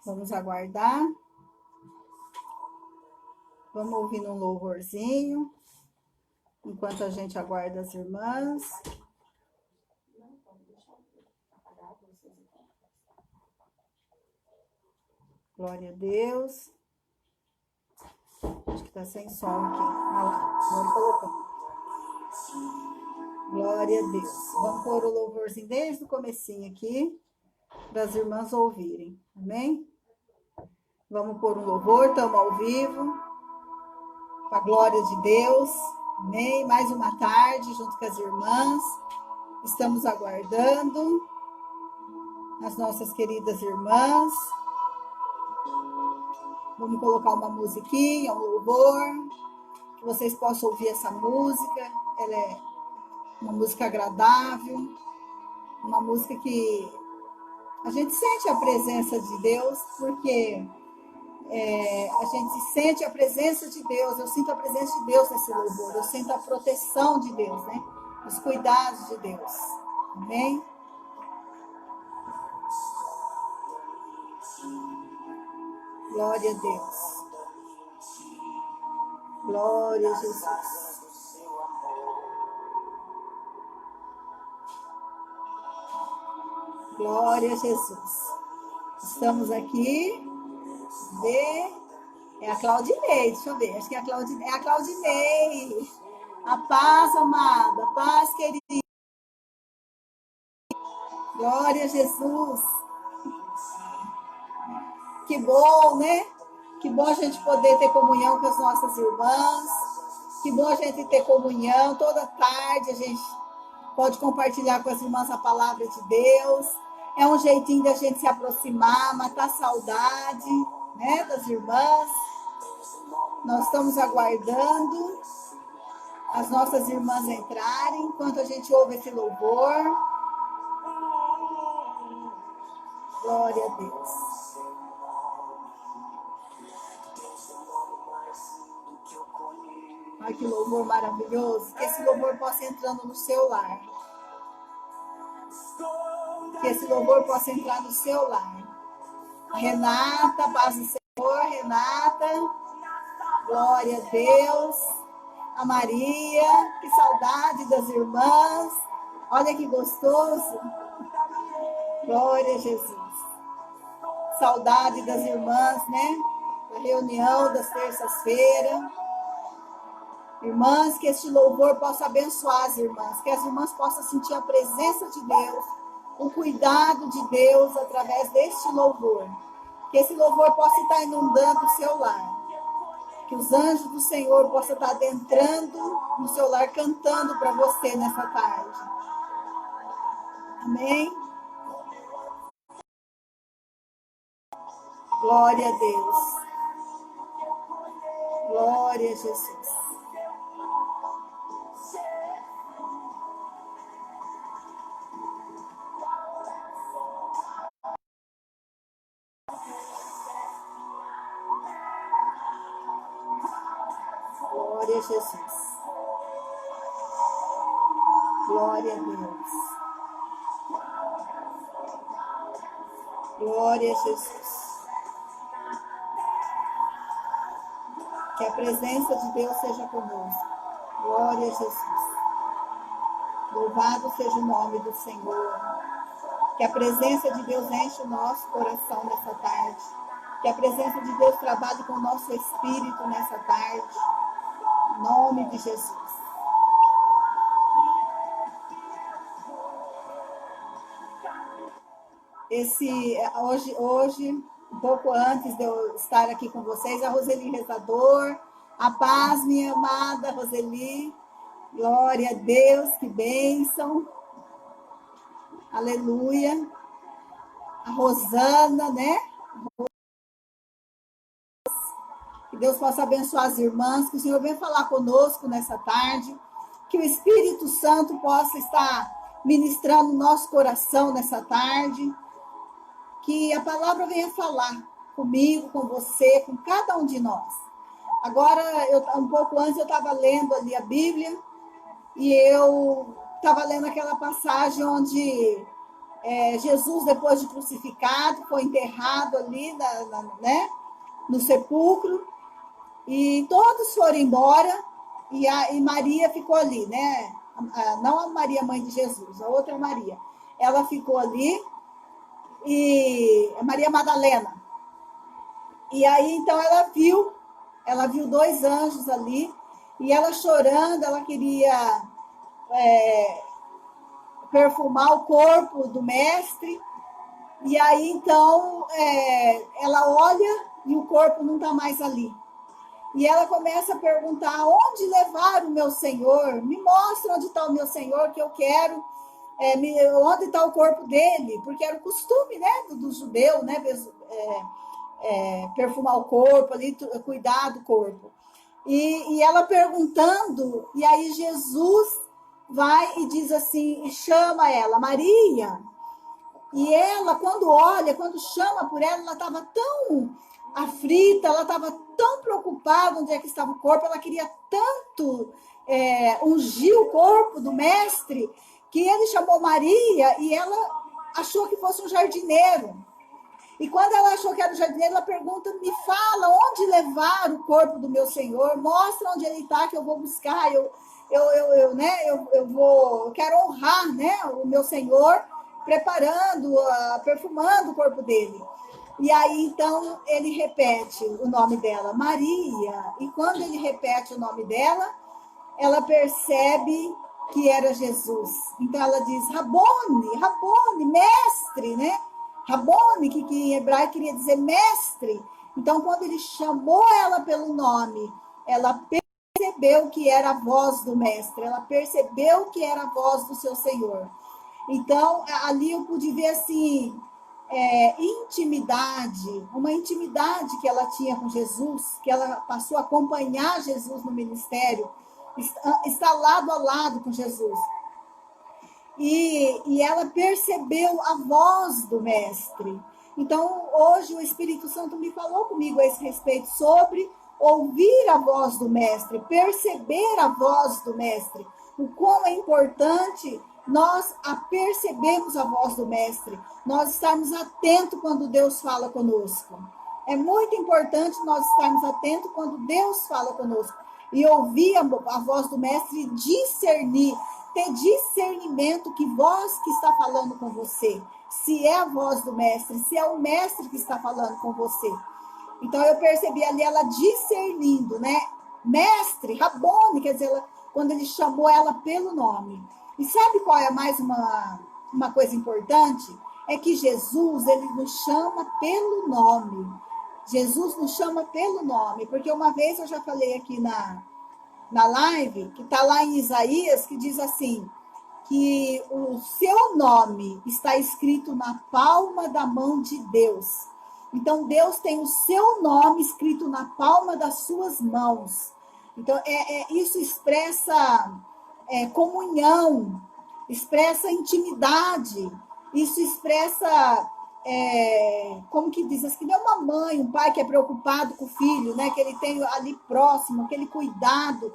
Vamos aguardar. Vamos ouvir um louvorzinho, enquanto a gente aguarda as irmãs. Glória a Deus. Acho que está sem som aqui. Ah lá, vamos colocar. Glória a Deus. Vamos pôr o louvorzinho desde o comecinho aqui, para as irmãs ouvirem. Amém? Vamos pôr um louvor, estamos ao vivo, com a glória de Deus. Amém? Mais uma tarde, junto com as irmãs. Estamos aguardando as nossas queridas irmãs. Vamos colocar uma musiquinha, um louvor, que vocês possam ouvir essa música. Ela é uma música agradável, uma música que a gente sente a presença de Deus, porque a gente sente a presença de Deus. Eu sinto a presença de Deus nesse louvor, eu sinto a proteção de Deus, né? Os cuidados de Deus. Amém? Glória a Deus. Glória a Jesus. Glória a Jesus. Estamos aqui. É a Claudinei, deixa eu ver. Acho que é a Claudinei. A paz, amada. A paz, querida. Glória a Jesus. Que bom, né? Que bom a gente poder ter comunhão com as nossas irmãs. Que bom a gente ter comunhão. Toda tarde a gente pode compartilhar com as irmãs a palavra de Deus. É um jeitinho da gente se aproximar, matar saudade, né, das irmãs. Nós estamos aguardando as nossas irmãs entrarem, enquanto a gente ouve esse louvor. Glória a Deus. Ai, que louvor maravilhoso. Que esse louvor possa entrando no seu lar. Que esse louvor possa entrar no seu lar. Renata, paz do Senhor, Renata. Glória a Deus. A Maria, que saudade das irmãs. Olha que gostoso. Glória a Jesus. Saudade das irmãs, né? A reunião das terças-feiras. Irmãs, que este louvor possa abençoar as irmãs, que as irmãs possam sentir a presença de Deus, o cuidado de Deus através deste louvor. Que esse louvor possa estar inundando o seu lar. Que os anjos do Senhor possam estar adentrando no seu lar, cantando para você nessa tarde. Amém? Glória a Deus. Glória a Jesus. Glória a Jesus. Glória a Deus. Glória a Jesus. Que a presença de Deus seja conosco. Glória a Jesus. Louvado seja o nome do Senhor. Que a presença de Deus enche o nosso coração nessa tarde. Que a presença de Deus trabalhe com o nosso espírito nessa tarde. Em nome de Jesus. Hoje, um pouco antes de eu estar aqui com vocês, a Roseli Rezador. A paz, minha amada Roseli. Glória a Deus, que bênção. Aleluia. A Rosana, né? Que Deus possa abençoar as irmãs, que o Senhor venha falar conosco nessa tarde, que o Espírito Santo possa estar ministrando o nosso coração nessa tarde, que a palavra venha falar comigo, com você, com cada um de nós. Agora, um pouco antes, eu estava lendo ali a Bíblia, e eu estava lendo aquela passagem onde Jesus, depois de crucificado, foi enterrado ali né, no sepulcro, e todos foram embora, e Maria ficou ali, né? Não a Maria, mãe de Jesus, a outra Maria. Ela ficou ali, e Maria Madalena. E aí, então, ela viu dois anjos ali, e ela chorando, ela queria perfumar o corpo do mestre. E aí, então, ela olha e o corpo não está mais ali. E ela começa a perguntar: onde levar o meu Senhor? Me mostra onde está o meu Senhor, que eu quero. Onde está o corpo dele? Porque era o costume, né, do judeu, né, perfumar o corpo ali, cuidar do corpo. E ela perguntando, e aí Jesus vai e diz assim, e chama ela, Maria. E ela, quando chama por ela estava tão aflita, ela estava tão preocupada onde é que estava o corpo, ela queria tanto ungir o corpo do mestre, que ele chamou Maria e ela achou que fosse um jardineiro. E quando ela achou que era o jardineiro, ela pergunta, me fala onde levar o corpo do meu Senhor, mostra onde ele está, que eu vou buscar, eu quero honrar, né, o meu Senhor, preparando, perfumando o corpo dele. E aí, então, ele repete o nome dela, Maria. E quando ele repete o nome dela, ela percebe que era Jesus. Então, ela diz, Rabone, Rabone, mestre, né? Rabone, que em hebraico queria dizer mestre. Então, quando ele chamou ela pelo nome, ela percebeu que era a voz do mestre, ela percebeu que era a voz do seu Senhor. Então, ali eu pude ver assim, intimidade, uma intimidade que ela tinha com Jesus, que ela passou a acompanhar Jesus no ministério, está lado a lado com Jesus. E ela percebeu a voz do mestre. Então, hoje o Espírito Santo me falou comigo a esse respeito sobre ouvir a voz do mestre, perceber a voz do mestre, o quão é importante nós percebemos a voz do mestre, nós estarmos atentos quando Deus fala conosco. É muito importante nós estarmos atentos quando Deus fala conosco e ouvir a voz do mestre e discernir, ter discernimento que voz que está falando com você, se é a voz do mestre, se é o mestre que está falando com você. Então eu percebi ali ela discernindo, né? Mestre, Rabone, quer dizer, quando ele chamou ela pelo nome. E sabe qual é mais uma coisa importante? É que Jesus, ele nos chama pelo nome. Jesus nos chama pelo nome, porque uma vez eu já falei aqui na live, que está lá em Isaías, que diz assim, que o seu nome está escrito na palma da mão de Deus. Então, Deus tem o seu nome escrito na palma das suas mãos. Então, isso expressa comunhão, expressa intimidade, isso expressa, como que diz, assim, não é uma mãe, um pai que é preocupado com o filho, né, que ele tem ali próximo, aquele cuidado,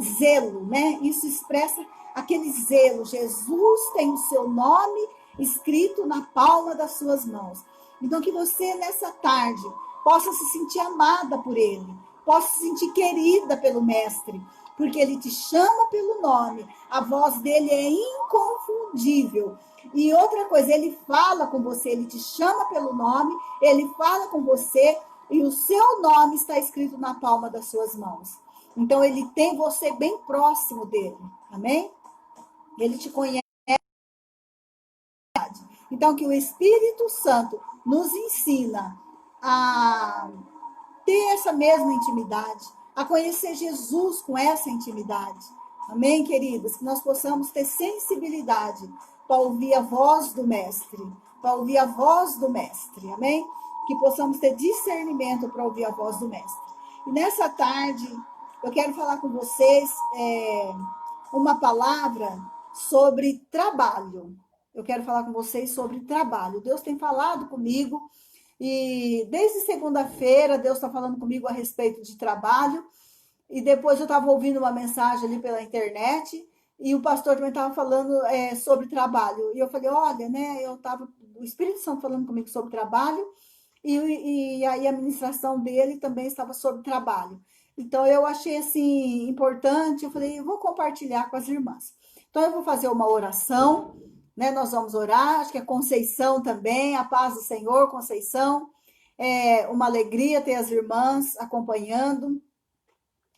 zelo, né, isso expressa aquele zelo. Jesus tem o seu nome escrito na palma das suas mãos. Então, que você, nessa tarde, possa se sentir amada por ele, possa se sentir querida pelo mestre, porque ele te chama pelo nome, a voz dele é inconfundível. E outra coisa, ele fala com você, ele te chama pelo nome, ele fala com você, e o seu nome está escrito na palma das suas mãos. Então, ele tem você bem próximo dele, amém? Ele te conhece. Então, que o Espírito Santo nos ensina a ter essa mesma intimidade, a conhecer Jesus com essa intimidade. Amém, queridas? Que nós possamos ter sensibilidade para ouvir a voz do Mestre, para ouvir a voz do Mestre, amém? Que possamos ter discernimento para ouvir a voz do Mestre. E nessa tarde, eu quero falar com vocês uma palavra sobre trabalho. Eu quero falar com vocês sobre trabalho. Deus tem falado comigo e desde segunda-feira Deus está falando comigo a respeito de trabalho. E depois eu estava ouvindo uma mensagem ali pela internet E o pastor também estava falando sobre trabalho. E eu falei, olha, né, o Espírito Santo falando comigo sobre trabalho, e aí a ministração dele também estava sobre trabalho. Então eu achei assim importante, eu falei, eu vou compartilhar com as irmãs. Então eu vou fazer uma oração, né? Nós vamos orar, acho que a Conceição também, a paz do Senhor, Conceição. É uma alegria ter as irmãs acompanhando.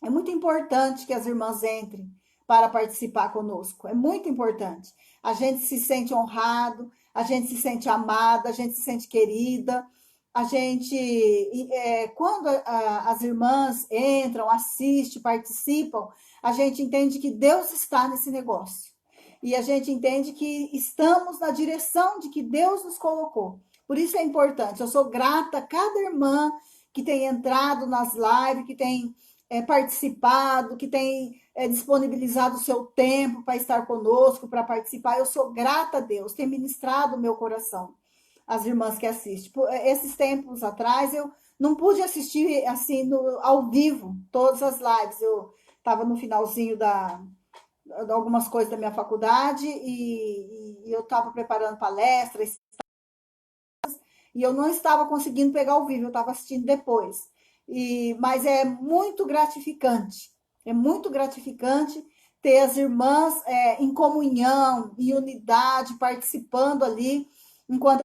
É muito importante que as irmãs entrem para participar conosco. É muito importante. A gente se sente honrado, a gente se sente amada, a gente se sente querida. A gente, quando as irmãs entram, assistem, participam, a gente entende que Deus está nesse negócio. E a gente entende que estamos na direção de que Deus nos colocou. Por isso é importante. Eu sou grata a cada irmã que tem entrado nas lives, que tem participado, que tem disponibilizado o seu tempo para estar conosco, para participar. Eu sou grata a Deus, tem ministrado o meu coração, as irmãs que assistem. Esses tempos atrás, eu não pude assistir assim ao vivo, todas as lives. Eu estava no finalzinho de algumas coisas da minha faculdade e eu estava preparando palestras e eu não estava conseguindo pegar ao vivo, eu estava assistindo depois. Mas é muito gratificante ter as irmãs em comunhão, em unidade, participando ali, enquanto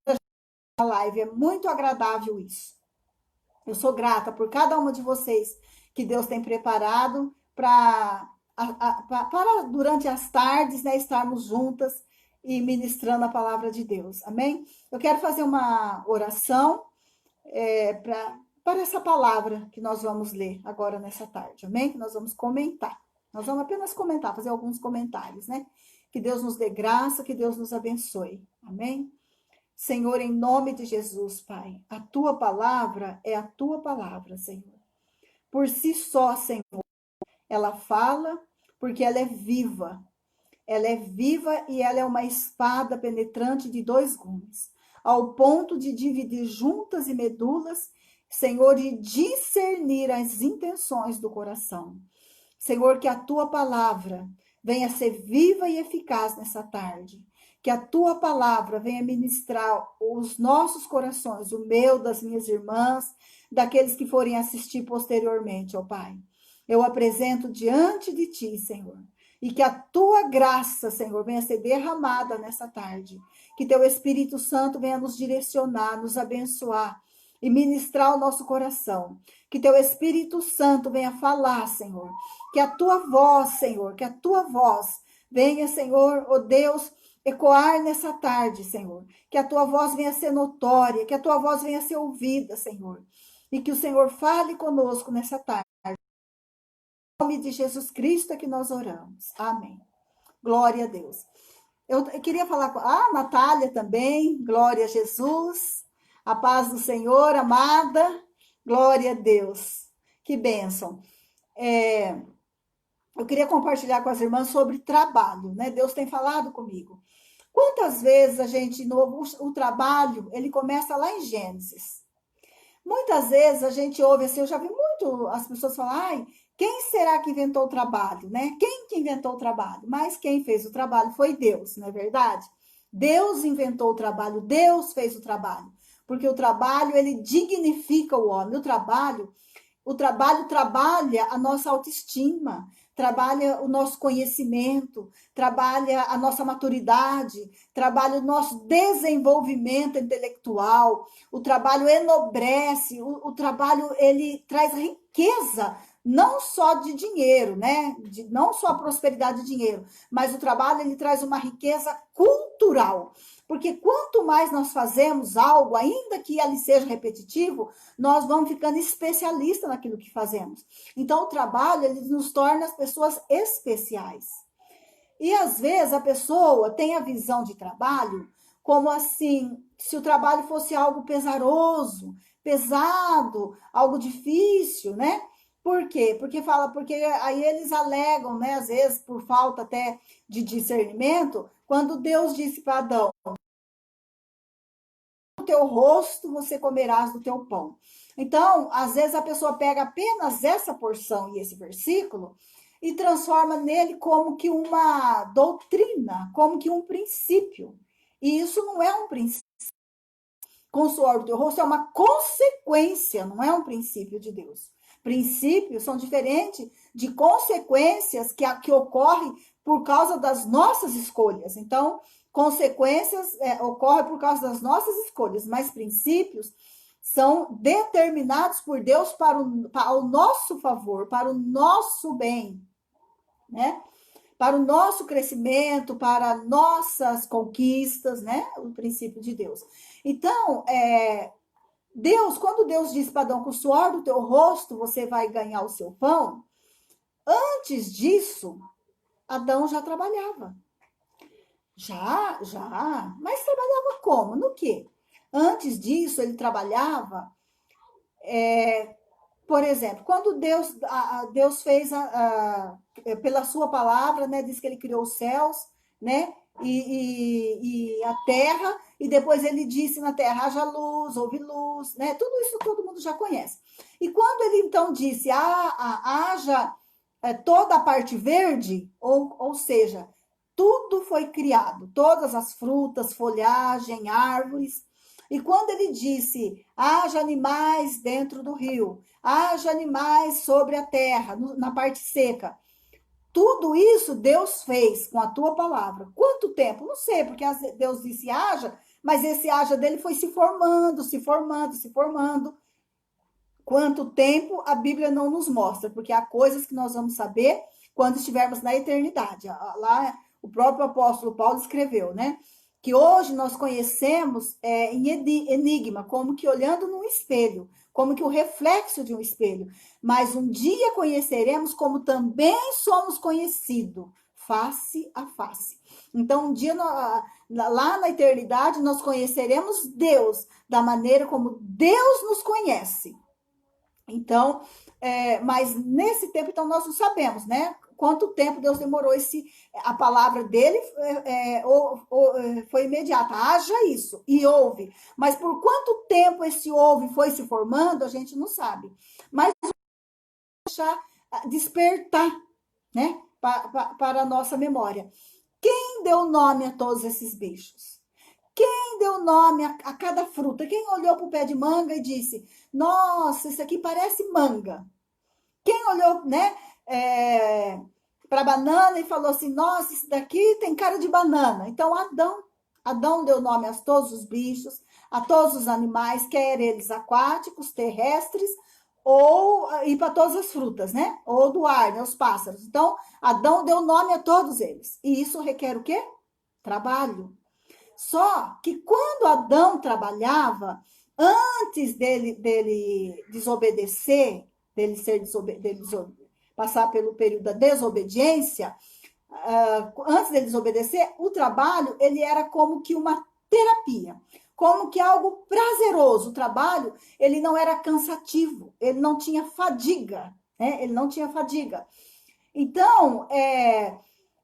a live. É muito agradável isso. Eu sou grata por cada uma de vocês que Deus tem preparado para durante as tardes, né, estarmos juntas e ministrando a palavra de Deus. Amém? Eu quero fazer uma oração para essa palavra que nós vamos ler agora nessa tarde, amém? Que nós vamos comentar. Nós vamos apenas comentar, fazer alguns comentários, né? Que Deus nos dê graça, que Deus nos abençoe, amém? Senhor, em nome de Jesus, Pai, a tua palavra é a tua palavra, Senhor. Por si só, Senhor, ela fala porque ela é viva. Ela é viva e ela é uma espada penetrante de 2 gumes, ao ponto de dividir juntas e medulas, Senhor, e discernir as intenções do coração. Senhor, que a tua palavra venha ser viva e eficaz nessa tarde. Que a tua palavra venha ministrar os nossos corações, o meu, das minhas irmãs, daqueles que forem assistir posteriormente, ó Pai. Eu apresento diante de ti, Senhor, e que a tua graça, Senhor, venha ser derramada nessa tarde. Que teu Espírito Santo venha nos direcionar, nos abençoar e ministrar o nosso coração. Que teu Espírito Santo venha falar, Senhor. Que a tua voz, Senhor, que a tua voz venha, Senhor, ó Deus, ecoar nessa tarde, Senhor. Que a tua voz venha ser notória, que a tua voz venha ser ouvida, Senhor. E que o Senhor fale conosco nessa tarde. Em nome de Jesus Cristo é que nós oramos. Amém. Glória a Deus. Eu queria falar com a Natália também. Glória a Jesus. A paz do Senhor, amada. Glória a Deus. Que bênção. Eu queria compartilhar com as irmãs sobre trabalho, né? Deus tem falado comigo. Quantas vezes o trabalho, ele começa lá em Gênesis. Muitas vezes a gente ouve assim, eu já vi muito as pessoas falar, ai, quem será que inventou o trabalho, né? Quem que inventou o trabalho? Mas quem fez o trabalho foi Deus, não é verdade? Deus inventou o trabalho, Deus fez o trabalho. Porque o trabalho, ele dignifica o homem. O trabalho trabalha a nossa autoestima, trabalha o nosso conhecimento, trabalha a nossa maturidade, trabalha o nosso desenvolvimento intelectual. O trabalho enobrece, o trabalho ele traz riqueza, não só de dinheiro, né? Não só a prosperidade de dinheiro, mas o trabalho ele traz uma riqueza cultural. Porque quanto mais nós fazemos algo, ainda que ele seja repetitivo, nós vamos ficando especialistas naquilo que fazemos. Então, o trabalho, ele nos torna as pessoas especiais. E, às vezes, a pessoa tem a visão de trabalho como assim, se o trabalho fosse algo pesaroso, pesado, algo difícil, né? Por quê? Porque aí eles alegam, né, às vezes, por falta até de discernimento, quando Deus disse para Adão, do teu rosto você comerás do teu pão. Então, às vezes a pessoa pega apenas essa porção e esse versículo e transforma nele como que uma doutrina, como que um princípio. E isso não é um princípio. Com o suor do teu rosto é uma consequência, não é um princípio de Deus. Princípios são diferentes de consequências que ocorrem por causa das nossas escolhas. Então, consequências ocorrem por causa das nossas escolhas, mas princípios são determinados por Deus para o nosso favor, para o nosso bem, né? Para o nosso crescimento, para nossas conquistas, né? O princípio de Deus. Então, Deus, quando Deus diz para Adão, com o suor do teu rosto você vai ganhar o seu pão, antes disso, Adão já trabalhava. Já. Mas trabalhava como? No quê? Antes disso, ele trabalhava, por exemplo, quando Deus fez pela sua palavra, né? Diz que ele criou os céus, né? E a terra, e depois ele disse na terra, haja luz, houve luz, né? Tudo isso todo mundo já conhece. E quando ele então disse, haja toda a parte verde, ou seja, tudo foi criado, todas as frutas, folhagem, árvores. E quando ele disse, haja animais dentro do rio, haja animais sobre a terra, na parte seca, tudo isso Deus fez com a tua palavra. Quanto tempo? Não sei, porque Deus disse haja, mas esse haja dele foi se formando, se formando, se formando. Quanto tempo a Bíblia não nos mostra, porque há coisas que nós vamos saber quando estivermos na eternidade. Lá o próprio apóstolo Paulo escreveu, né? Que hoje nós conhecemos em enigma, como que olhando num espelho, como que o reflexo de um espelho. Mas um dia conheceremos como também somos conhecidos, face a face. Então, um dia, lá na eternidade, nós conheceremos Deus da maneira como Deus nos conhece. Então, mas nesse tempo, então, nós não sabemos, né? Quanto tempo Deus demorou a palavra dele foi imediata, haja isso, e houve. Mas por quanto tempo esse houve foi se formando, a gente não sabe. Mas deixar despertar, né? Para a nossa memória. Quem deu nome a todos esses bichos? Quem deu nome a cada fruta? Quem olhou para o pé de manga e disse, nossa, isso aqui parece manga? Quem olhou, né, para a banana e falou assim, nossa, isso daqui tem cara de banana. Então, Adão deu nome a todos os bichos, a todos os animais, quer eles aquáticos, terrestres, e para todas as frutas, né? Ou do ar, né, os pássaros. Então, Adão deu nome a todos eles. E isso requer o quê? Trabalho. Só que quando Adão trabalhava, antes dele desobedecer, passar pelo período da desobediência, antes dele desobedecer, o trabalho ele era como que uma terapia, como que algo prazeroso. O trabalho ele não era cansativo, ele não tinha fadiga, né? Ele não tinha fadiga. Então,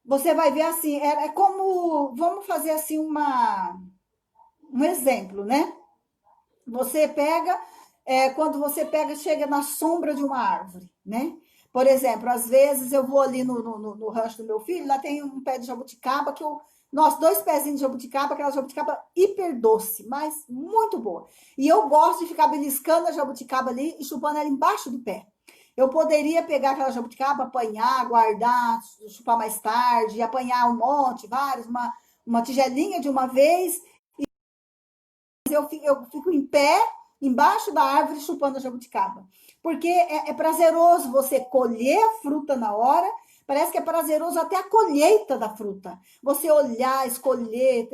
você vai ver assim, é como, vamos fazer assim um exemplo, né? Você pega, quando você chega na sombra de uma árvore, né? Por exemplo, às vezes eu vou ali no rancho do meu filho, lá tem um pé de jabuticaba nossa, 2 pezinhos de jabuticaba, aquela jabuticaba hiper doce, mas muito boa. E eu gosto de ficar beliscando a jabuticaba ali e chupando ela embaixo do pé. Eu poderia pegar aquela jabuticaba, apanhar, guardar, chupar mais tarde, apanhar um monte, vários, uma tigelinha de uma vez. Eu fico em pé, embaixo da árvore, chupando a jabuticaba. Porque é prazeroso você colher a fruta na hora, parece que é prazeroso até a colheita da fruta. Você olhar, escolher,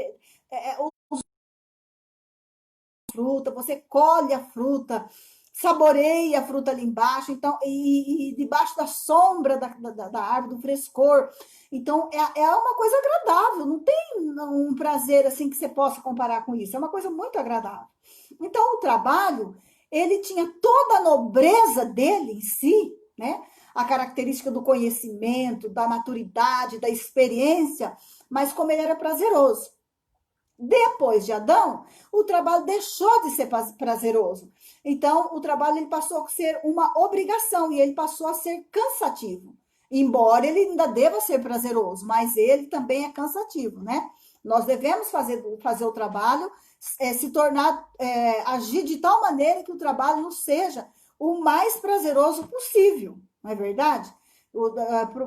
fruta, você colhe a fruta, saboreia a fruta ali embaixo, então, e debaixo da sombra da árvore, do frescor. Então, é uma coisa agradável, não tem um prazer assim que você possa comparar com isso, é uma coisa muito agradável. Então, o trabalho, ele tinha toda a nobreza dele em si, né? A característica do conhecimento, da maturidade, da experiência, mas como ele era prazeroso. Depois de Adão, o trabalho deixou de ser prazeroso. Então, o trabalho ele passou a ser uma obrigação e ele passou a ser cansativo. embora ele ainda deva ser prazeroso, mas ele também é cansativo, né? Nós devemos fazer o trabalho, se tornar, agir de tal maneira que o trabalho não seja o mais prazeroso possível, não é verdade?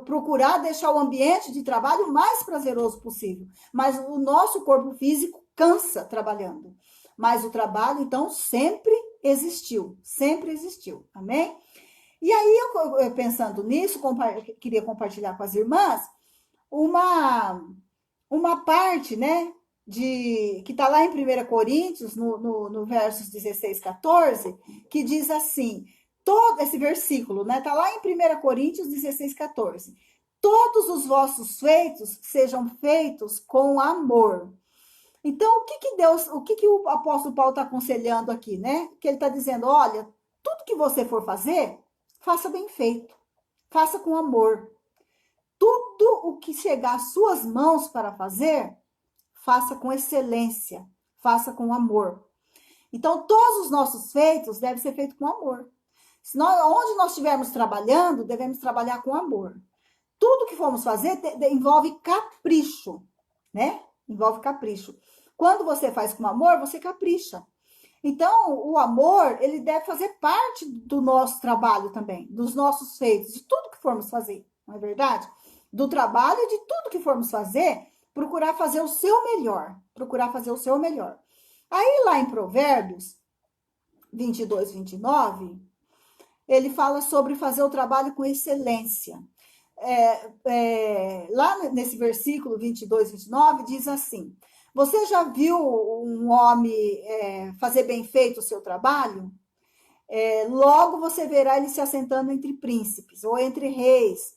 Procurar deixar o ambiente de trabalho o mais prazeroso possível. Mas o nosso corpo físico cansa trabalhando. Mas o trabalho, então, sempre existiu. Amém? E aí, eu pensando nisso, queria compartilhar com as irmãs uma parte, né, que está lá em 1 Coríntios, no versos 16, 14, que diz assim, todo esse versículo, né, está lá em 1 Coríntios 16, 14. Todos os vossos feitos sejam feitos com amor. Então, o que o apóstolo Paulo está aconselhando aqui, né? Que ele está dizendo, olha, tudo que você for fazer, faça bem feito, faça com amor. Tudo o que chegar às suas mãos para fazer, faça com excelência, faça com amor. Então, todos os nossos feitos devem ser feitos com amor. Onde nós estivermos trabalhando, devemos trabalhar com amor. Tudo que formos fazer envolve capricho, né? Envolve capricho. Quando você faz com amor, você capricha. Então, o amor, ele deve fazer parte do nosso trabalho também, dos nossos feitos, de tudo que formos fazer, não é verdade? Do trabalho e de tudo que formos fazer, procurar fazer o seu melhor. Procurar fazer o seu melhor. Aí, lá em Provérbios 22, 29, ele fala sobre fazer o trabalho com excelência. Lá nesse versículo 22, 29, diz assim, você já viu um homem fazer bem feito o seu trabalho? Logo você verá ele se assentando entre príncipes, ou entre reis,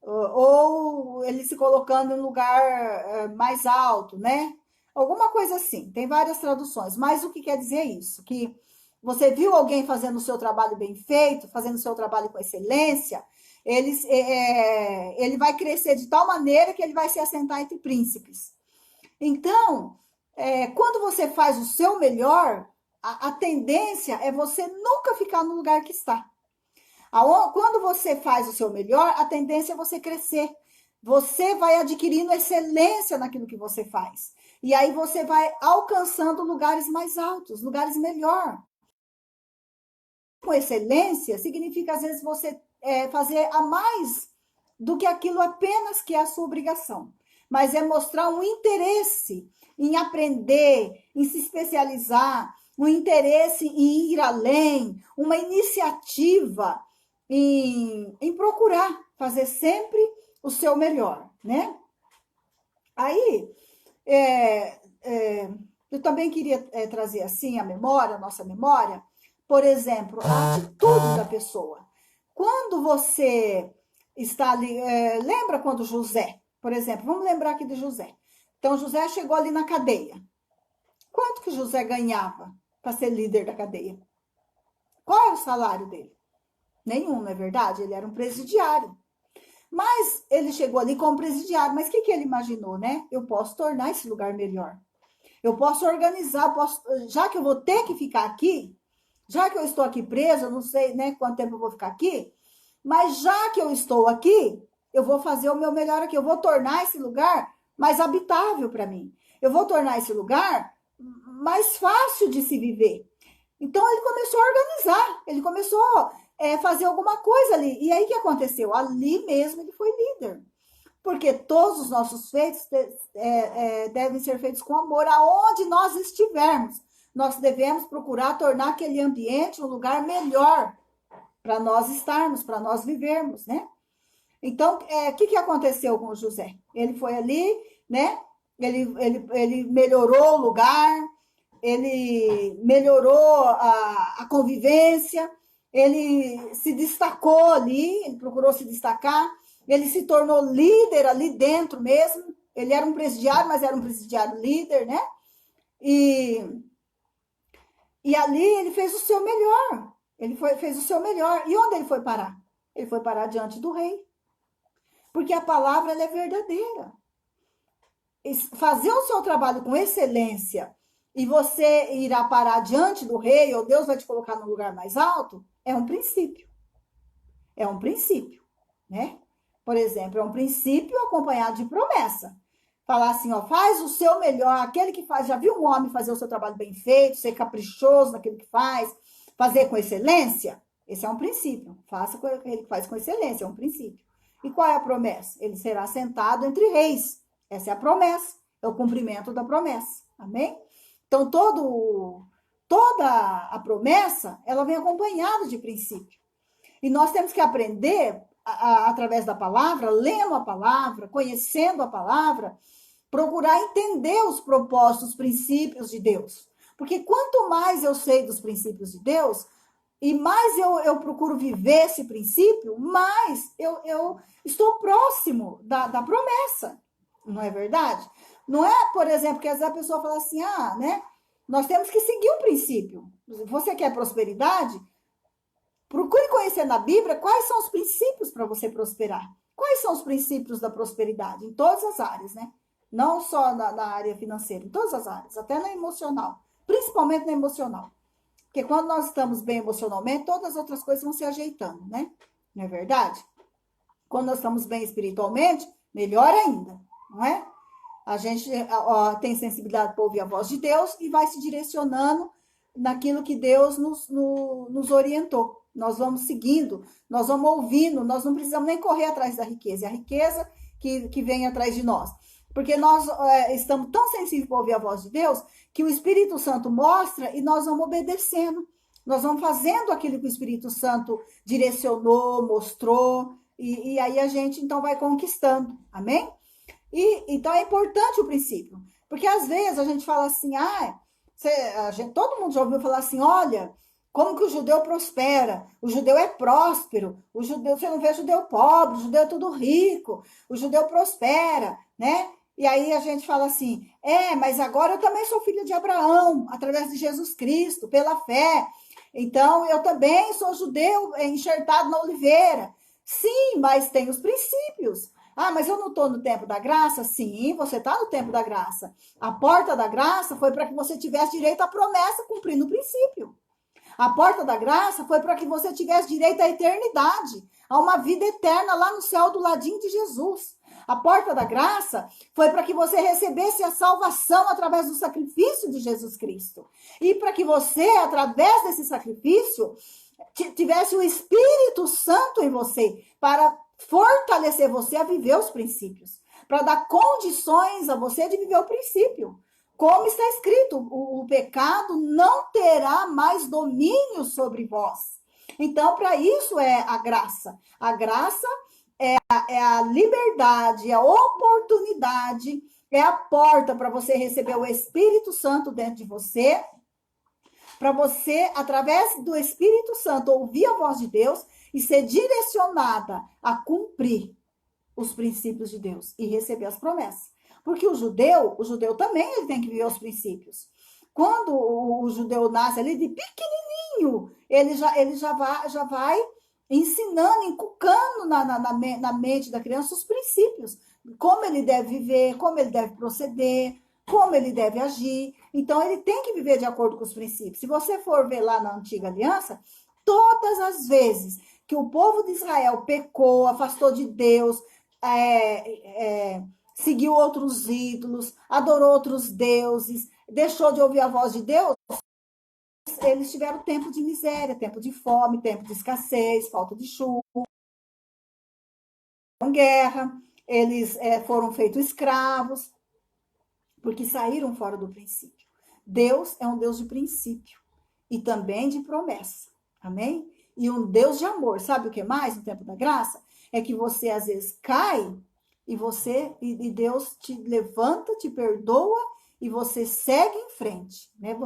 ou ele se colocando em lugar mais alto, né? Alguma coisa assim, tem várias traduções, mas o que quer dizer isso? Que você viu alguém fazendo o seu trabalho bem feito, fazendo o seu trabalho com excelência, ele vai crescer de tal maneira que ele vai se assentar entre príncipes. Então, quando você faz o seu melhor, a tendência é você nunca ficar no lugar que está. Quando você faz o seu melhor, a tendência é você crescer. Você vai adquirindo excelência naquilo que você faz. E aí você vai alcançando lugares mais altos, lugares melhor. Com excelência, significa, às vezes, você fazer a mais do que aquilo apenas que é a sua obrigação. Mas é mostrar um interesse em aprender, em se especializar, um interesse em ir além, uma iniciativa em procurar fazer sempre o seu melhor, né? Aí, eu também queria trazer assim a nossa memória, por exemplo, a atitude da pessoa. Quando você está ali, lembra quando José, por exemplo, vamos lembrar aqui de José. Então, José chegou ali na cadeia. Quanto que José ganhava para ser líder da cadeia? Qual era o salário dele? Nenhum, não é verdade? Ele era um presidiário. Mas ele chegou ali como presidiário. Mas o que ele imaginou, né? Eu posso tornar esse lugar melhor. Eu posso organizar, já que eu vou ter que ficar aqui, já que eu estou aqui preso, eu não sei, né, quanto tempo eu vou ficar aqui, mas já que eu estou aqui, eu vou fazer o meu melhor aqui. Eu vou tornar esse lugar mais habitável para mim. Eu vou tornar esse lugar mais fácil de se viver. Então, ele começou a organizar, ele começou a fazer alguma coisa ali. E aí, o que aconteceu? Ali mesmo ele foi líder. Porque todos os nossos feitos devem ser feitos com amor. Aonde nós estivermos, nós devemos procurar tornar aquele ambiente um lugar melhor para nós estarmos, para nós vivermos, né? Então, o que aconteceu com o José? Ele foi ali, né? Ele melhorou o lugar, ele melhorou a convivência, ele se destacou ali, ele procurou se destacar, ele se tornou líder ali dentro mesmo. Ele era um presidiário, mas era um presidiário líder, né? E ali ele fez o seu melhor. Fez o seu melhor. E onde ele foi parar? Ele foi parar diante do rei. Porque a palavra ela é verdadeira. Fazer o seu trabalho com excelência e você irá parar diante do rei, ou Deus vai te colocar no lugar mais alto, é um princípio. É um princípio, né? Por exemplo, é um princípio acompanhado de promessa. Falar assim, ó, faz o seu melhor, aquele que faz, já viu um homem fazer o seu trabalho bem feito, ser caprichoso naquilo que faz, fazer com excelência? Esse é um princípio. Faça com aquele que faz com excelência, é um princípio. E qual é a promessa? Ele será sentado entre reis. Essa é a promessa, é o cumprimento da promessa. Amém? Então, toda a promessa, ela vem acompanhada de princípio. E nós temos que aprender, através da palavra, lendo a palavra, conhecendo a palavra, procurar entender os propósitos, os princípios de Deus. Porque quanto mais eu sei dos princípios de Deus, e mais eu procuro viver esse princípio, mais eu estou próximo da promessa. Não é verdade? Não é, por exemplo, que às vezes a pessoa fala assim, né? Nós temos que seguir um princípio. Você quer prosperidade? Procure conhecer na Bíblia quais são os princípios para você prosperar. Quais são os princípios da prosperidade? Em todas as áreas, né? Não só na área financeira, em todas as áreas, até na emocional. Principalmente na emocional. Porque quando nós estamos bem emocionalmente, todas as outras coisas vão se ajeitando, né? Não é verdade? Quando nós estamos bem espiritualmente, melhor ainda, não é? A gente tem sensibilidade para ouvir a voz de Deus e vai se direcionando naquilo que Deus nos orientou. Nós vamos seguindo, nós vamos ouvindo, nós não precisamos nem correr atrás da riqueza, é a riqueza que vem atrás de nós. Porque nós estamos tão sensíveis para ouvir a voz de Deus que o Espírito Santo mostra e nós vamos obedecendo. Nós vamos fazendo aquilo que o Espírito Santo direcionou, mostrou, e aí a gente então vai conquistando. Amém? Então é importante o princípio. Porque às vezes a gente fala assim, todo mundo já ouviu falar assim, olha, como que o judeu prospera? O judeu é próspero, o judeu, você não vê judeu pobre, o judeu é tudo rico, o judeu prospera, né? E aí a gente fala assim, mas agora eu também sou filha de Abraão, através de Jesus Cristo, pela fé. Então eu também sou judeu enxertado na oliveira. Sim, mas tem os princípios. Mas eu não estou no tempo da graça? Sim, você está no tempo da graça. A porta da graça foi para que você tivesse direito à promessa cumprindo o princípio. A porta da graça foi para que você tivesse direito à eternidade, a uma vida eterna lá no céu do ladinho de Jesus. A porta da graça foi para que você recebesse a salvação através do sacrifício de Jesus Cristo. E para que você, através desse sacrifício, tivesse o Espírito Santo em você para fortalecer você a viver os princípios, para dar condições a você de viver o princípio. Como está escrito, o pecado não terá mais domínio sobre vós. Então, para isso é a graça. A graça é a liberdade, é a oportunidade, é a porta para você receber o Espírito Santo dentro de você, para você, através do Espírito Santo, ouvir a voz de Deus e ser direcionada a cumprir os princípios de Deus e receber as promessas. Porque o judeu também ele tem que viver os princípios. Quando o judeu nasce ali de pequenininho, ele já vai ensinando, inculcando na mente da criança os princípios. Como ele deve viver, como ele deve proceder, como ele deve agir. Então, ele tem que viver de acordo com os princípios. Se você for ver lá na Antiga Aliança, todas as vezes que o povo de Israel pecou, afastou de Deus, seguiu outros ídolos, adorou outros deuses, deixou de ouvir a voz de Deus, eles tiveram tempo de miséria, tempo de fome, tempo de escassez, falta de chuva, guerra, eles foram feitos escravos, porque saíram fora do princípio. Deus é um Deus de princípio e também de promessa, amém? E um Deus de amor. Sabe o que mais no tempo da graça? É que você às vezes cai e Deus te levanta, te perdoa e você segue em frente, né?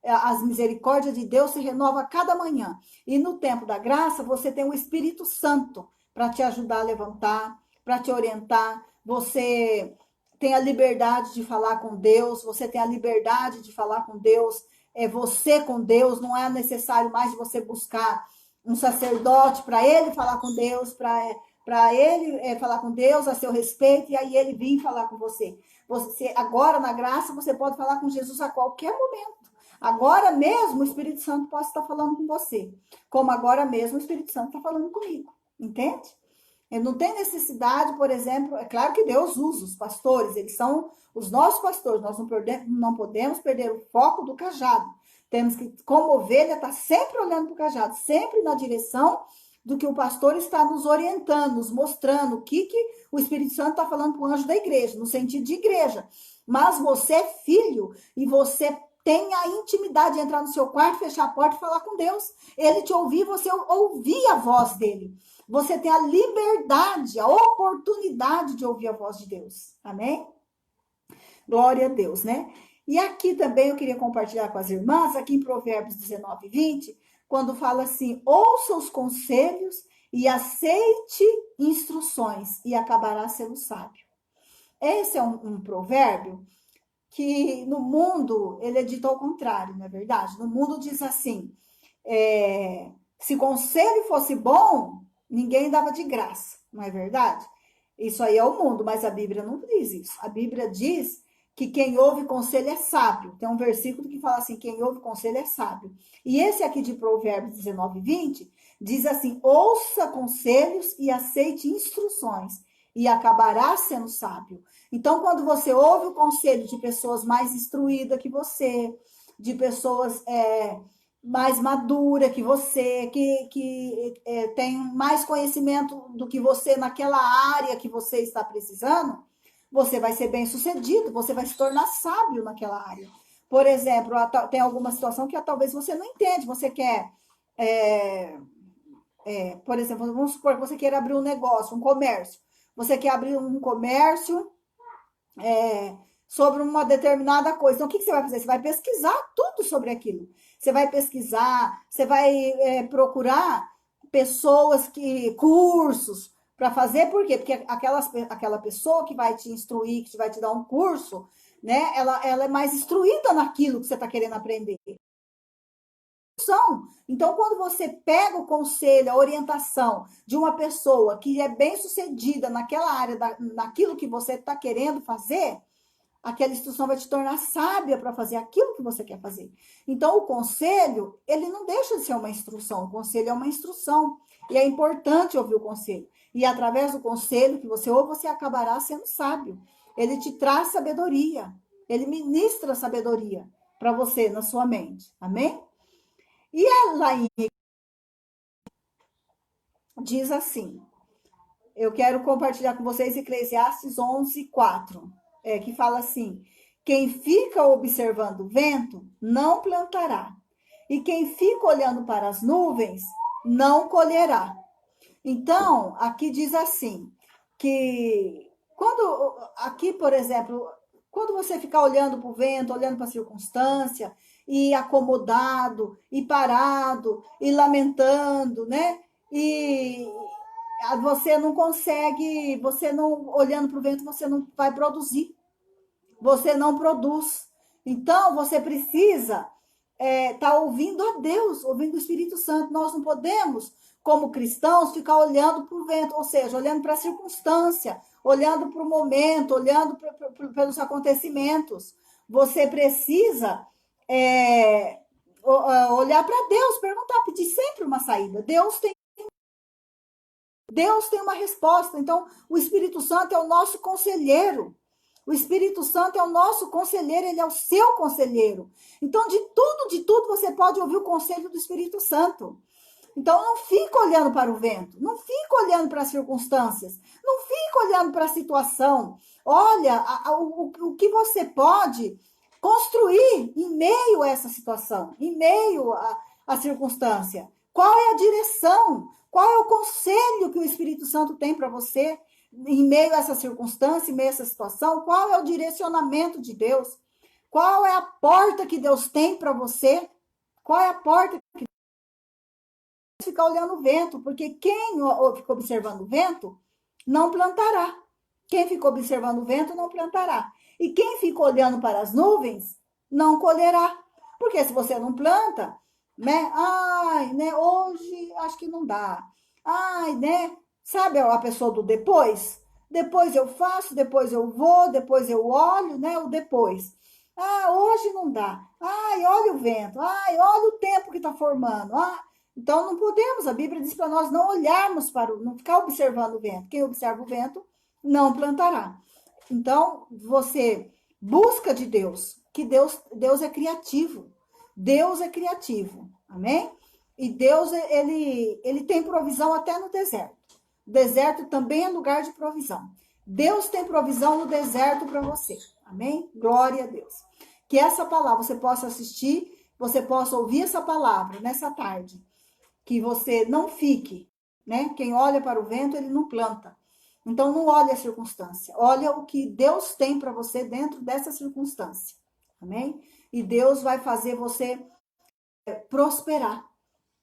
As misericórdias de Deus se renovam a cada manhã. E no tempo da graça, você tem o Espírito Santo para te ajudar a levantar, para te orientar. Você tem a liberdade de falar com Deus, você tem a liberdade de falar com Deus, você com Deus, não é necessário mais de você buscar um sacerdote para ele falar com Deus, para ele falar com Deus a seu respeito, e aí ele vir falar com você. Agora, na graça, você pode falar com Jesus a qualquer momento. Agora mesmo o Espírito Santo pode estar falando com você, como agora mesmo o Espírito Santo está falando comigo, entende? Não tem necessidade, por exemplo, é claro que Deus usa os pastores, eles são os nossos pastores, nós não podemos perder o foco do cajado. Temos que, como ovelha, estar sempre olhando para o cajado, sempre na direção do que o pastor está nos orientando, nos mostrando o que o Espírito Santo está falando para o anjo da igreja, no sentido de igreja. Mas você é filho e você tem a intimidade de entrar no seu quarto, fechar a porta e falar com Deus. Ele te ouvir, você ouvir a voz dele. Você tem a liberdade, a oportunidade de ouvir a voz de Deus. Amém? Glória a Deus, né? E aqui também eu queria compartilhar com as irmãs, aqui em Provérbios 19, 20, quando fala assim, ouça os conselhos e aceite instruções e acabará sendo sábio. Esse é um provérbio que no mundo ele é dito ao contrário, não é verdade? No mundo diz assim, se conselho fosse bom, ninguém dava de graça, não é verdade? Isso aí é o mundo, mas a Bíblia não diz isso. A Bíblia diz que quem ouve conselho é sábio. Tem um versículo que fala assim, quem ouve conselho é sábio. E esse aqui de Provérbios 19, 20, diz assim, ouça conselhos e aceite instruções, e acabará sendo sábio. Então, quando você ouve o conselho de pessoas mais instruídas que você, de pessoas mais maduras que você, que tem mais conhecimento do que você naquela área que você está precisando, você vai ser bem sucedido, você vai se tornar sábio naquela área. Por exemplo, tem alguma situação que talvez você não entende, você quer, por exemplo, vamos supor que você queira abrir um negócio, um comércio. Você quer abrir um comércio sobre uma determinada coisa. Então, o que você vai fazer? Você vai pesquisar tudo sobre aquilo. Você vai pesquisar, você vai procurar pessoas cursos para fazer, por quê? Porque aquela pessoa que vai te instruir, que vai te dar um curso, né? Ela é mais instruída naquilo que você está querendo aprender. Então, quando você pega o conselho, a orientação de uma pessoa que é bem sucedida naquela área, naquilo que você está querendo fazer, aquela instrução vai te tornar sábia para fazer aquilo que você quer fazer. Então, o conselho, ele não deixa de ser uma instrução. O conselho é uma instrução. E é importante ouvir o conselho. E através do conselho que você ouve, você acabará sendo sábio. Ele te traz sabedoria. Ele ministra sabedoria para você na sua mente. Amém? E ela diz assim, eu quero compartilhar com vocês Eclesiastes 11, 4, que fala assim, quem fica observando o vento não plantará, e quem fica olhando para as nuvens não colherá. Então, aqui diz assim, que aqui, por exemplo, quando você ficar olhando para o vento, olhando para a circunstância, e acomodado, e parado, e lamentando, né? E você não consegue, você não, olhando para o vento, você não vai produzir. Você não produz. Então, você precisa estar ouvindo a Deus, ouvindo o Espírito Santo. Nós não podemos, como cristãos, ficar olhando para o vento, ou seja, olhando para a circunstância, olhando para o momento, olhando pelos acontecimentos. Você precisa olhar para Deus, perguntar, pedir sempre uma saída. Deus tem uma resposta. Então, o Espírito Santo é o nosso conselheiro. O Espírito Santo é o nosso conselheiro, ele é o seu conselheiro. Então, de tudo, você pode ouvir o conselho do Espírito Santo. Então, não fica olhando para o vento, não fica olhando para as circunstâncias, não fica olhando para a situação. Olha o que você pode construir em meio a essa situação, em meio à circunstância. Qual é a direção? Qual é o conselho que o Espírito Santo tem para você em meio a essa circunstância, em meio a essa situação? Qual é o direcionamento de Deus? Qual é a porta que Deus tem para você? Qual é a porta que ficar olhando o vento? Porque quem fica observando o vento não plantará. Quem fica observando o vento não plantará. E quem fica olhando para as nuvens não colherá. Porque se você não planta, né? Ai, né? Hoje acho que não dá. Ai, né? Sabe a pessoa do depois? Depois eu faço, depois eu vou, depois eu olho, né? O depois. Ah, hoje não dá. Ai, olha o vento. Ai, olha o tempo que está formando. Ah, Então não podemos, a Bíblia diz para nós não olharmos não ficar observando o vento. Quem observa o vento não plantará. Então você busca de Deus, que Deus é criativo. Deus é criativo. Amém? E Deus, ele tem provisão até no deserto. O deserto também é lugar de provisão. Deus tem provisão no deserto para você. Amém? Glória a Deus. Que essa palavra você possa assistir, você possa ouvir essa palavra nessa tarde. Que você não fique, né? Quem olha para o vento, ele não planta. Então não olhe a circunstância. Olha o que Deus tem para você dentro dessa circunstância. Amém? E Deus vai fazer você prosperar.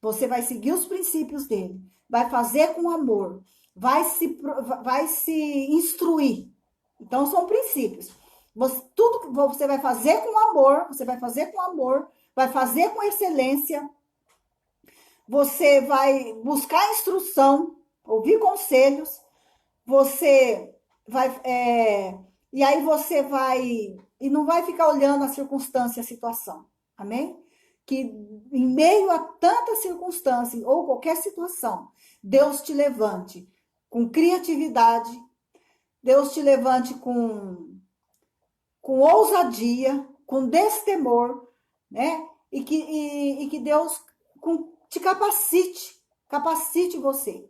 Você vai seguir os princípios dele, vai fazer com amor, vai se instruir. Então, são princípios. Tudo que você vai fazer com amor, vai fazer com excelência, você vai buscar instrução, ouvir conselhos, você vai. E aí você vai. E não vai ficar olhando a circunstância, a situação. Amém? Que em meio a tanta circunstância ou qualquer situação, Deus te levante com criatividade, Deus te levante com ousadia, com destemor, né? E que Deus te capacite você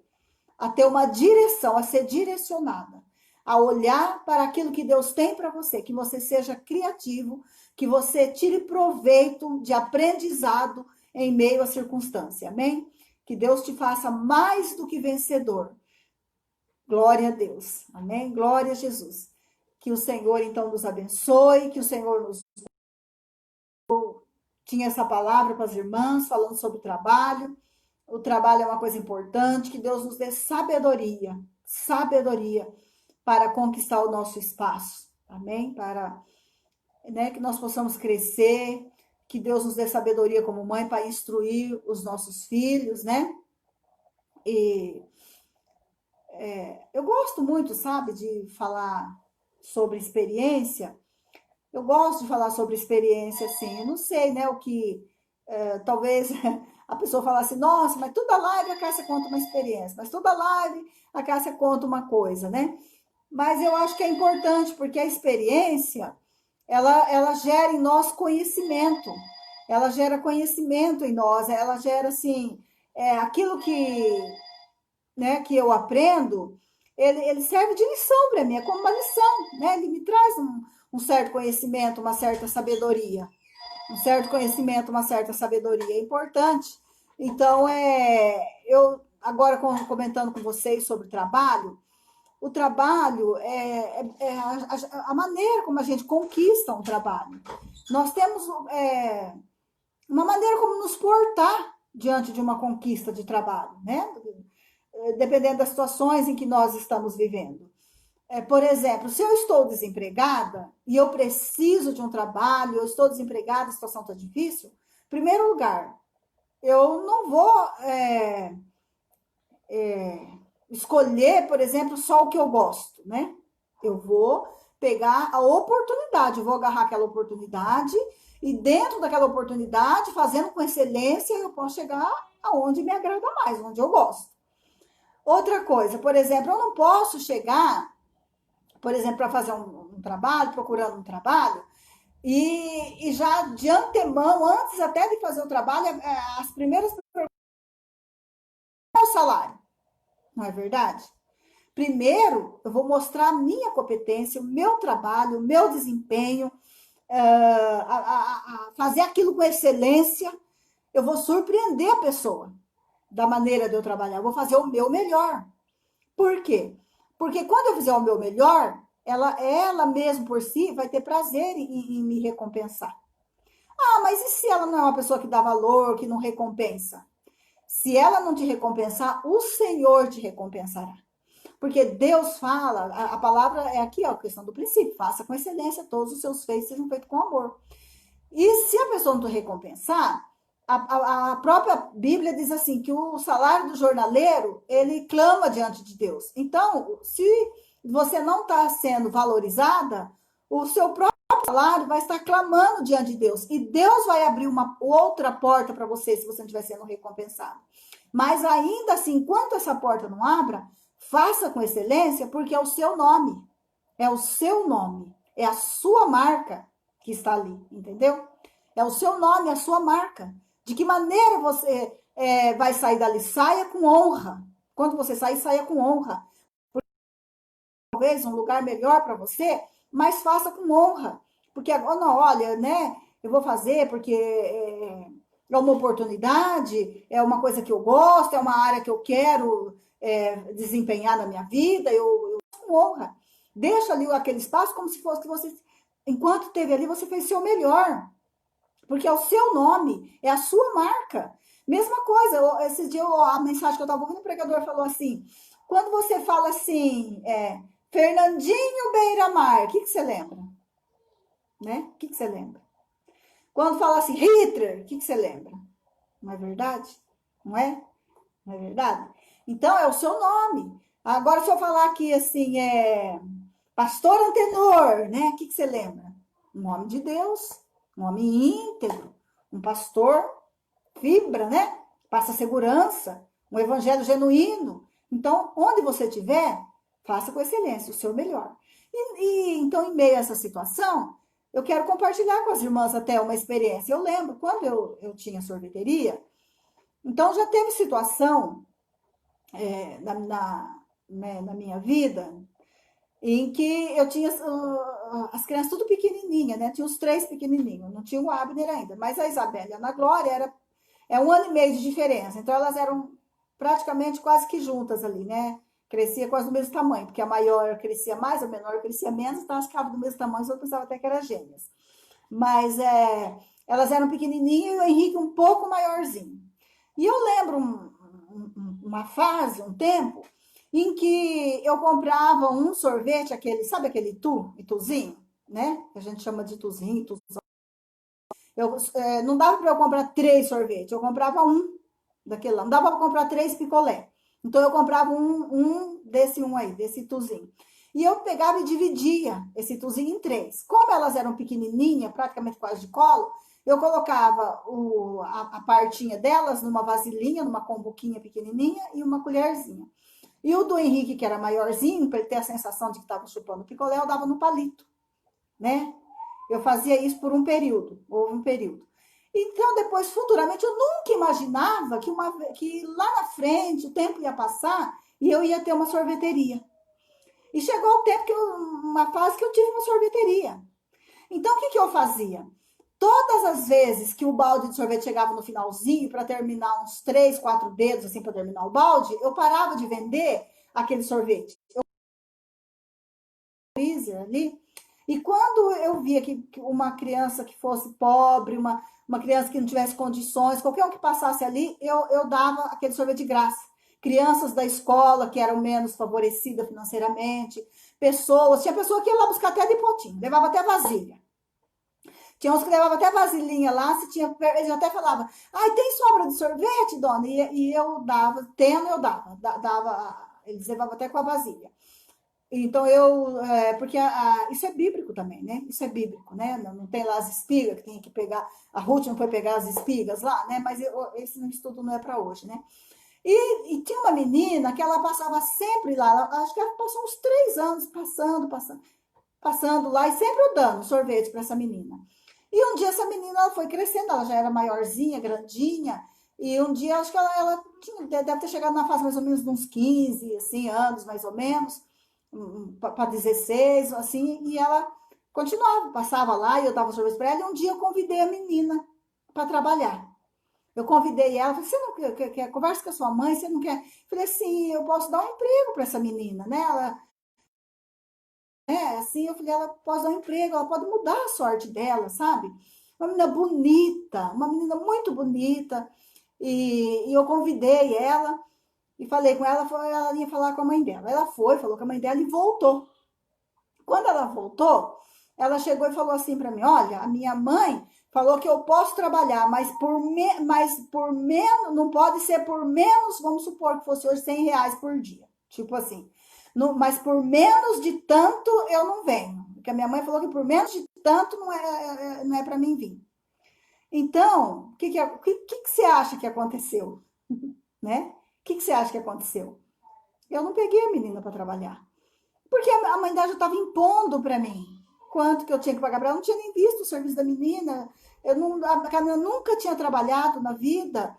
a ter uma direção, a ser direcionada, a olhar para aquilo que Deus tem para você, que você seja criativo, que você tire proveito de aprendizado em meio à circunstância, amém? Que Deus te faça mais do que vencedor. Glória a Deus, amém? Glória a Jesus. Que o Senhor, então, nos abençoe, que o Senhor nos... Tinha essa palavra para as irmãs, falando sobre o trabalho. O trabalho é uma coisa importante, que Deus nos dê sabedoria para conquistar o nosso espaço, amém? Para... Né, que nós possamos crescer, que Deus nos dê sabedoria como mãe para instruir os nossos filhos, né? E eu gosto muito, sabe, de falar sobre experiência. Eu gosto de falar sobre experiência, assim. Eu não sei, né, o que talvez a pessoa falasse, nossa, mas toda live a Cássia conta uma experiência, mas toda live a Cássia conta uma coisa, né? Mas eu acho que é importante, porque a experiência ela gera em nós conhecimento, ela gera conhecimento em nós, ela gera assim, aquilo né, que eu aprendo, ele serve de lição para mim, é como uma lição, né? Ele me traz um certo conhecimento, uma certa sabedoria, um certo conhecimento, uma certa sabedoria, é importante. Então, eu agora comentando com vocês sobre o trabalho a maneira como a gente conquista um trabalho. Nós temos uma maneira como nos portar diante de uma conquista de trabalho, né? Dependendo das situações em que nós estamos vivendo. Por exemplo, se eu estou desempregada e eu preciso de um trabalho, eu estou desempregada, a situação está difícil, em primeiro lugar, eu não vou escolher, por exemplo, só o que eu gosto, né? Eu vou pegar a oportunidade, eu vou agarrar aquela oportunidade e dentro daquela oportunidade, fazendo com excelência, eu posso chegar aonde me agrada mais, onde eu gosto. Outra coisa, por exemplo, eu não posso chegar, por exemplo, para fazer um trabalho, procurando um trabalho, e já de antemão, antes até de fazer o trabalho, as primeiras perguntas é o salário. Não é verdade? Primeiro, eu vou mostrar a minha competência, o meu trabalho, o meu desempenho, fazer aquilo com excelência. Eu vou surpreender a pessoa da maneira de eu trabalhar. Eu vou fazer o meu melhor. Por quê? Porque quando eu fizer o meu melhor, ela mesmo por si vai ter prazer em me recompensar. Ah, mas e se ela não é uma pessoa que dá valor, que não recompensa? Se ela não te recompensar, o Senhor te recompensará. Porque Deus fala, a palavra é aqui, ó, a questão do princípio, faça com excelência, todos os seus feitos sejam feitos com amor. E se a pessoa não te recompensar, a própria Bíblia diz assim, que o salário do jornaleiro, ele clama diante de Deus. Então, se você não está sendo valorizada, o seu próprio salário vai estar clamando diante de Deus. E Deus vai abrir uma outra porta para você, se você não estiver sendo recompensado. Mas ainda assim, enquanto essa porta não abra, faça com excelência, porque é o seu nome. É o seu nome. É a sua marca que está ali, entendeu? É o seu nome, a sua marca. De que maneira você vai sair dali? Saia com honra. Quando você sair, saia com honra. Talvez um lugar melhor para você, mas faça com honra. Porque agora, não, olha, né? Eu vou fazer porque é uma oportunidade, é uma coisa que eu gosto, é uma área que eu quero desempenhar na minha vida, eu com honra. Deixa ali aquele espaço como se fosse que você, enquanto esteve ali, você fez o seu melhor. Porque é o seu nome, é a sua marca. Mesma coisa, esses dias a mensagem que eu estava ouvindo, o pregador falou assim, quando você fala assim, Fernandinho Beiramar, o que você lembra? Né? O que você lembra? Quando fala assim, Hitler, o que você lembra? Não é verdade? Não é? Não é verdade? Então, é o seu nome. Agora, se eu falar aqui assim, Pastor Antenor, né? O que você lembra? O nome de Deus, um homem íntegro, um pastor, fibra, né? Passa segurança, um evangelho genuíno. Então, onde você estiver, faça com excelência o seu melhor. Então, em meio a essa situação, eu quero compartilhar com as irmãs até uma experiência. Eu lembro, quando eu tinha sorveteria, então já teve situação na minha vida em que eu tinha as crianças tudo pequenininha, né? Tinha os 3 pequenininhos, não tinha o Abner ainda, mas a Isabela e a Ana Glória é 1 ano e meio de diferença, então elas eram praticamente quase que juntas ali, né? Crescia quase do mesmo tamanho, porque a maior crescia mais, a menor crescia menos, então elas ficavam do mesmo tamanho, eu pensava até que eram gêmeas. Mas elas eram pequenininhas e o Henrique um pouco maiorzinho. E eu lembro uma fase, um tempo, em que eu comprava um sorvete, sabe aquele ituzinho, né? Que a gente chama de ituzinho. Não dava para eu comprar 3 sorvetes, eu comprava um daquele lá. Não dava para comprar 3 picolé. Então eu comprava um desse aí, desse ituzinho. E eu pegava e dividia esse ituzinho em 3. Como elas eram pequenininhas, praticamente quase de colo, eu colocava a partinha delas numa vasilhinha, numa combuquinha pequenininha e uma colherzinha. E o do Henrique, que era maiorzinho, para ele ter a sensação de que estava chupando picolé, eu dava no palito, né? Eu fazia isso por um período, houve um período. Então, depois, futuramente, eu nunca imaginava que lá na frente o tempo ia passar e eu ia ter uma sorveteria. E chegou o tempo uma fase que eu tive uma sorveteria. Então, o que eu fazia? Todas as vezes que o balde de sorvete chegava no finalzinho, para terminar uns 3, 4 dedos, assim, para terminar o balde, eu parava de vender aquele sorvete. Eu freezer ali. E quando eu via que uma criança que fosse pobre, uma criança que não tivesse condições, qualquer um que passasse ali, eu dava aquele sorvete de graça. Crianças da escola que eram menos favorecidas financeiramente, tinha pessoa que ia lá buscar até de potinho, levava até vasilha. Tinha uns que levavam até vasilhinha lá, se tinha, eles até falavam, tem sobra de sorvete, dona? E eu dava, eu dava, eles levavam até com a vasilha. Então, porque isso é bíblico também, né? Isso é bíblico, né? Não tem lá as espigas, que tem que pegar, a Ruth não foi pegar as espigas lá, né? Mas esse estudo não é para hoje, né? E tinha uma menina que ela passava sempre lá, acho que ela passou uns 3 anos passando lá e sempre eu dando sorvete para essa menina. E um dia essa menina ela foi crescendo, ela já era maiorzinha, grandinha, e um dia acho que ela deve ter chegado na fase mais ou menos de uns 15 assim, anos, mais ou menos, para 16, assim, e ela continuava, passava lá e eu dava sorvete para ela, e um dia eu convidei a menina para trabalhar. Eu convidei ela, falei, você não quer conversa com a sua mãe, você não quer? Falei assim, eu posso dar um emprego para essa menina, né? Assim, eu falei, ela pode dar um emprego, ela pode mudar a sorte dela, sabe? Uma menina bonita, uma menina muito bonita. E eu convidei ela e falei com ela, ela ia falar com a mãe dela. Ela foi, falou com a mãe dela e voltou. Quando ela voltou, ela chegou e falou assim para mim, olha, a minha mãe falou que eu posso trabalhar, mas por menos, não pode ser por menos, vamos supor que fosse hoje R$ 100 por dia. Tipo assim, mas por menos de tanto eu não venho. Porque a minha mãe falou que por menos de tanto não é para mim vir. Então, o que você acha que aconteceu? Né? O que você acha que aconteceu? Eu não peguei a menina para trabalhar. Porque a mãe dela já estava impondo para mim quanto que eu tinha que pagar para ela. Eu não tinha nem visto o serviço da menina. A Camila nunca tinha trabalhado na vida,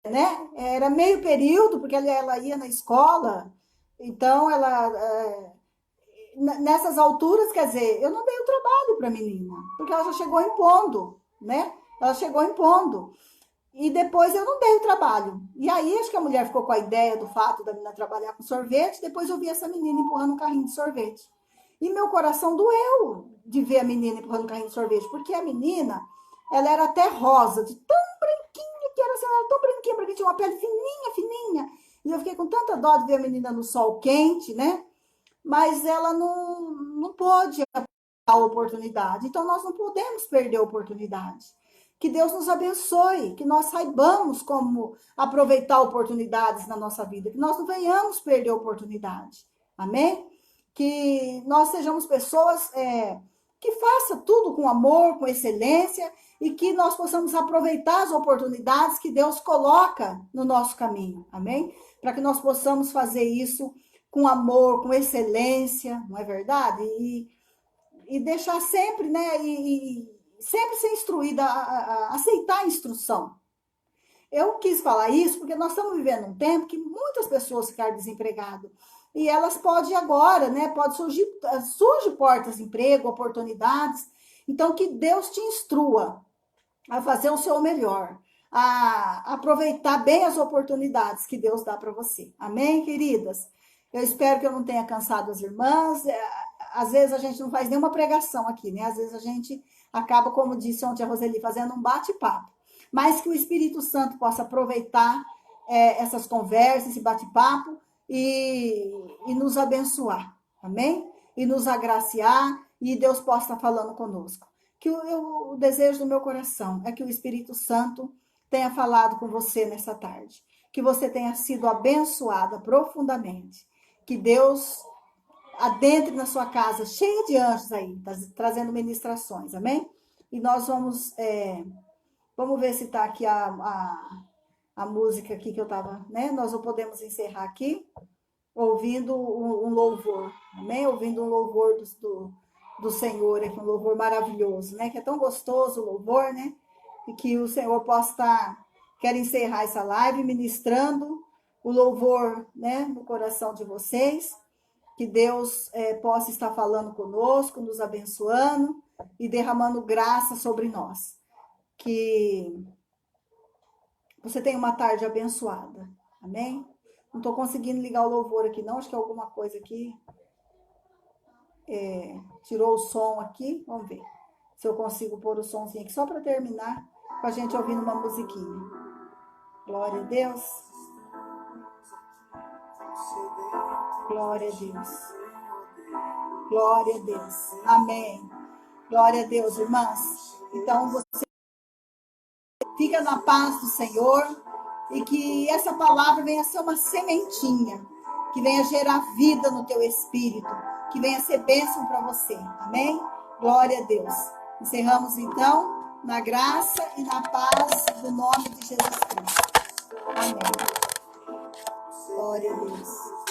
né? Era meio período, porque ela ia na escola. Então, nessas alturas, quer dizer, eu não dei o trabalho para a menina, porque ela já chegou impondo, né? Ela chegou impondo. E depois eu não dei o trabalho. E aí acho que a mulher ficou com a ideia do fato da menina trabalhar com sorvete. Depois eu vi essa menina empurrando um carrinho de sorvete. E meu coração doeu de ver a menina empurrando um carrinho de sorvete, porque a menina, ela era até rosa, de tão branquinha que era, assim, ela era tão branquinha, porque tinha uma pele fininha, fininha. E eu fiquei com tanta dó de ver a menina no sol quente, né? Mas ela não pôde a oportunidade. Então nós não podemos perder a oportunidade. Que Deus nos abençoe, que nós saibamos como aproveitar oportunidades na nossa vida, que nós não venhamos perder a oportunidade. Amém? Que nós sejamos pessoas que façam tudo com amor, com excelência, e que nós possamos aproveitar as oportunidades que Deus coloca no nosso caminho. Amém? Para que nós possamos fazer isso com amor, com excelência, não é verdade? E deixar sempre, né? Sempre ser instruída a aceitar a instrução. Eu quis falar isso porque nós estamos vivendo um tempo que muitas pessoas ficaram desempregadas. E elas podem agora, né? Surge portas de emprego, oportunidades. Então, que Deus te instrua a fazer o seu melhor, a aproveitar bem as oportunidades que Deus dá para você. Amém, queridas? Eu espero que eu não tenha cansado as irmãs. Às vezes a gente não faz nenhuma pregação aqui, né? Às vezes a gente acaba, como disse ontem a Roseli, fazendo um bate-papo. Mas que o Espírito Santo possa aproveitar essas conversas, esse bate-papo e nos abençoar, amém? E nos agraciar e Deus possa estar falando conosco. Que o desejo do meu coração é que o Espírito Santo tenha falado com você nessa tarde. Que você tenha sido abençoada profundamente. Que Deus adentre na sua casa, cheia de anjos aí, trazendo ministrações, amém? E nós vamos ver se está aqui a música aqui que eu estava, né? Nós não podemos encerrar aqui ouvindo um louvor, amém? Ouvindo um louvor do Senhor aqui, um louvor maravilhoso, né? Que é tão gostoso o louvor, né? E que o Senhor possa estar, quero encerrar essa live ministrando o louvor, né? No coração de vocês. Que Deus possa estar falando conosco, nos abençoando e derramando graça sobre nós. Que você tenha uma tarde abençoada. Amém? Não estou conseguindo ligar o louvor aqui, não. Acho que é alguma coisa aqui. Tirou o som aqui. Vamos ver se eu consigo pôr o somzinho aqui, só para terminar com a gente ouvindo uma musiquinha. Glória a Deus. Glória a Deus. Glória a Deus. Amém. Glória a Deus, irmãs. Então, você fica na paz do Senhor e que essa palavra venha ser uma sementinha, que venha gerar vida no teu espírito, que venha ser bênção para você. Amém? Glória a Deus. Encerramos, então, na graça e na paz do nome de Jesus Cristo. Amém. Glória a Deus.